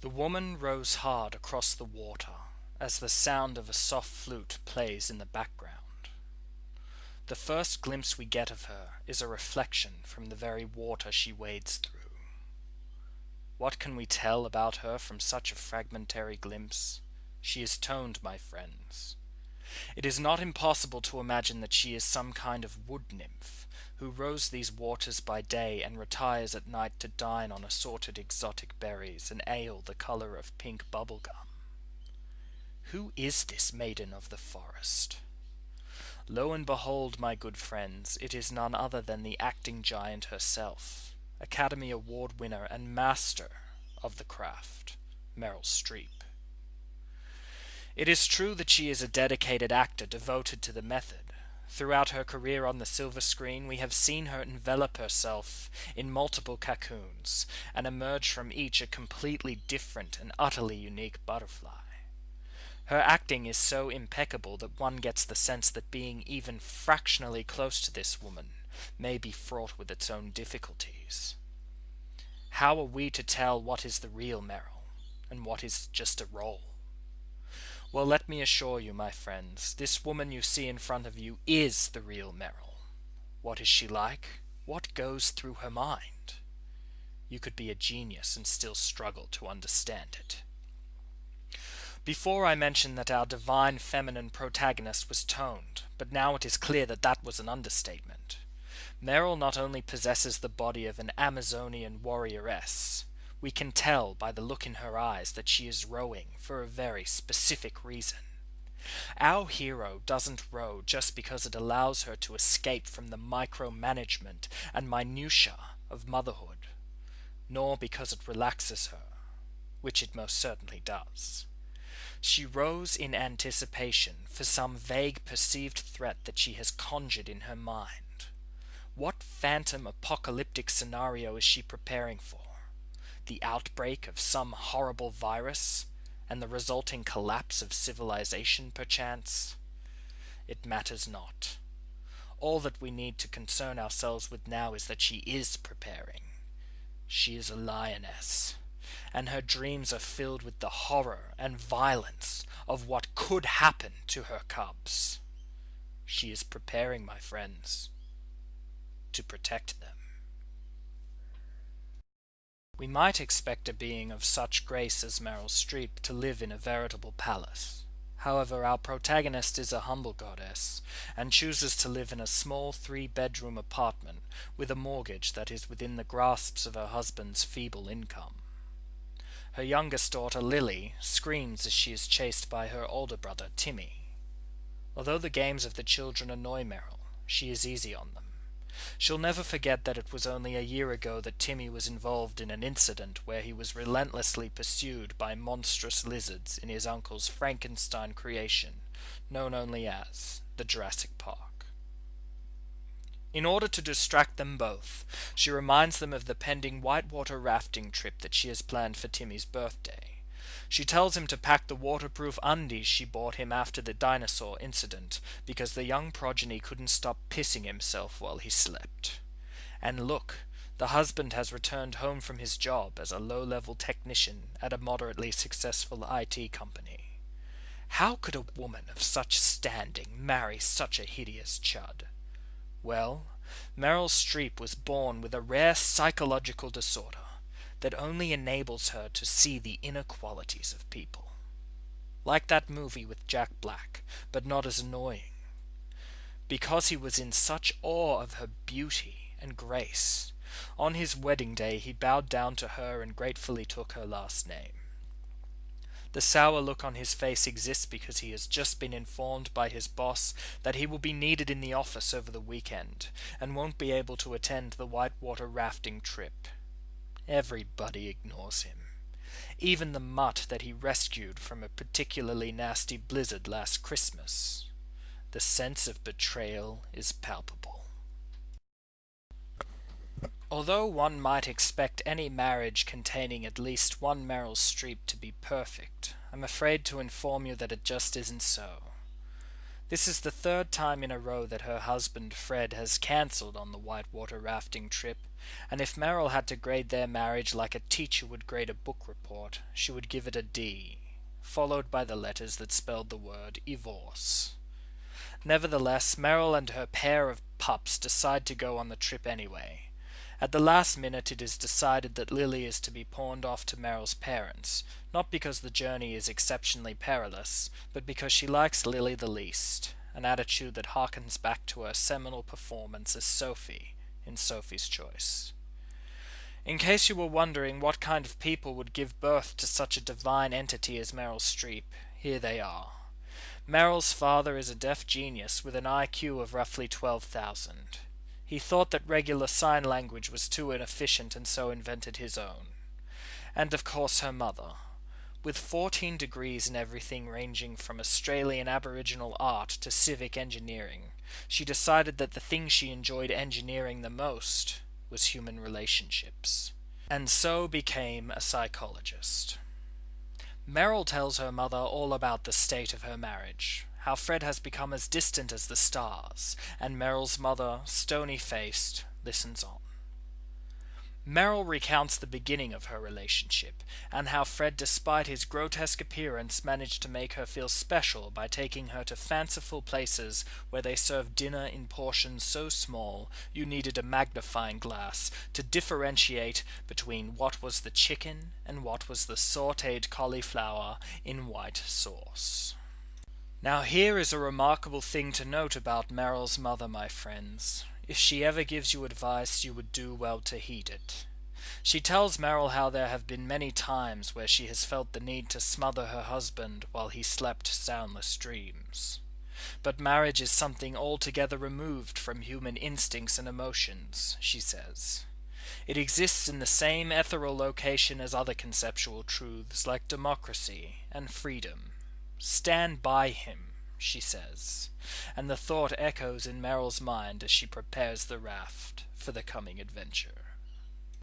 The woman rows hard across the water as the sound of a soft flute plays in the background. The first glimpse we get of her is a reflection from the very water she wades through. What can we tell about her from such a fragmentary glimpse? She is toned, my friends. It is not impossible to imagine that she is some kind of wood nymph, who rows these waters by day and retires at night to dine on assorted exotic berries and ale the color of pink bubble gum. Who is this maiden of the forest? Lo and behold, my good friends, it is none other than the acting giant herself, Academy Award winner and master of the craft, Meryl Streep. It is true that she is a dedicated actor devoted to the method. Throughout her career on the silver screen, we have seen her envelop herself in multiple cocoons and emerge from each a completely different and utterly unique butterfly. Her acting is so impeccable that one gets the sense that being even fractionally close to this woman may be fraught with its own difficulties. How are we to tell what is the real Meryl and what is just a role? Well, let me assure you, my friends, this woman you see in front of you is the real Meryl. What is she like? What goes through her mind? You could be a genius and still struggle to understand it. Before I mentioned that our divine feminine protagonist was toned, but now it is clear that that was an understatement. Meryl not only possesses the body of an Amazonian warrioress, we can tell by the look in her eyes that she is rowing for a very specific reason. Our hero doesn't row just because it allows her to escape from the micromanagement and minutiae of motherhood, nor because it relaxes her, which it most certainly does. She rows in anticipation for some vague perceived threat that she has conjured in her mind. What phantom apocalyptic scenario is she preparing for? The outbreak of some horrible virus, and the resulting collapse of civilization, perchance? It matters not. All that we need to concern ourselves with now is that she is preparing. She is a lioness, and her dreams are filled with the horror and violence of what could happen to her cubs. She is preparing, my friends, to protect them. We might expect a being of such grace as Meryl Streep to live in a veritable palace. However, our protagonist is a humble goddess, and chooses to live in a small 3-bedroom apartment with a mortgage that is within the grasps of her husband's feeble income. Her youngest daughter, Lily, screams as she is chased by her older brother, Timmy. Although the games of the children annoy Meryl, she is easy on them. She'll never forget that it was only a year ago that Timmy was involved in an incident where he was relentlessly pursued by monstrous lizards in his uncle's Frankenstein creation, known only as the Jurassic Park. In order to distract them both, she reminds them of the pending whitewater rafting trip that she has planned for Timmy's birthday. She tells him to pack the waterproof undies she bought him after the dinosaur incident, because the young progeny couldn't stop pissing himself while he slept. And look, the husband has returned home from his job as a low-level technician at a moderately successful IT company. How could a woman of such standing marry such a hideous chud? Well, Meryl Streep was born with a rare psychological disorder that only enables her to see the inequalities of people. Like that movie with Jack Black, but not as annoying. Because he was in such awe of her beauty and grace, on his wedding day he bowed down to her and gratefully took her last name. The sour look on his face exists because he has just been informed by his boss that he will be needed in the office over the weekend, and won't be able to attend the whitewater rafting trip. Everybody ignores him. Even the mutt that he rescued from a particularly nasty blizzard last Christmas. The sense of betrayal is palpable. Although one might expect any marriage containing at least one Meryl Streep to be perfect, I'm afraid to inform you that it just isn't so. This is the third time in a row that her husband Fred has cancelled on the whitewater rafting trip, and if Meryl had to grade their marriage like a teacher would grade a book report, she would give it a D, followed by the letters that spelled the word divorce. Nevertheless, Meryl and her pair of pups decide to go on the trip anyway. At the last minute it is decided that Lily is to be pawned off to Meryl's parents, not because the journey is exceptionally perilous, but because she likes Lily the least, an attitude that harkens back to her seminal performance as Sophie in Sophie's Choice. In case you were wondering what kind of people would give birth to such a divine entity as Meryl Streep, here they are. Meryl's father is a deaf genius with an IQ of roughly 12,000. He thought that regular sign language was too inefficient and so invented his own. And of course her mother. With 14 degrees in everything ranging from Australian Aboriginal art to civic engineering, she decided that the thing she enjoyed engineering the most was human relationships, and so became a psychologist. Meryl tells her mother all about the state of her marriage, how Fred has become as distant as the stars, and Meryl's mother, stony-faced, listens on. Meryl recounts the beginning of her relationship, and how Fred, despite his grotesque appearance, managed to make her feel special by taking her to fanciful places where they served dinner in portions so small you needed a magnifying glass to differentiate between what was the chicken and what was the sautéed cauliflower in white sauce. Now here is a remarkable thing to note about Meryl's mother, my friends. If she ever gives you advice, you would do well to heed it. She tells Meryl how there have been many times where she has felt the need to smother her husband while he slept soundless dreams. But marriage is something altogether removed from human instincts and emotions, she says. It exists in the same ethereal location as other conceptual truths like democracy and freedom. Stand by him, she says, and the thought echoes in Meryl's mind as she prepares the raft for the coming adventure.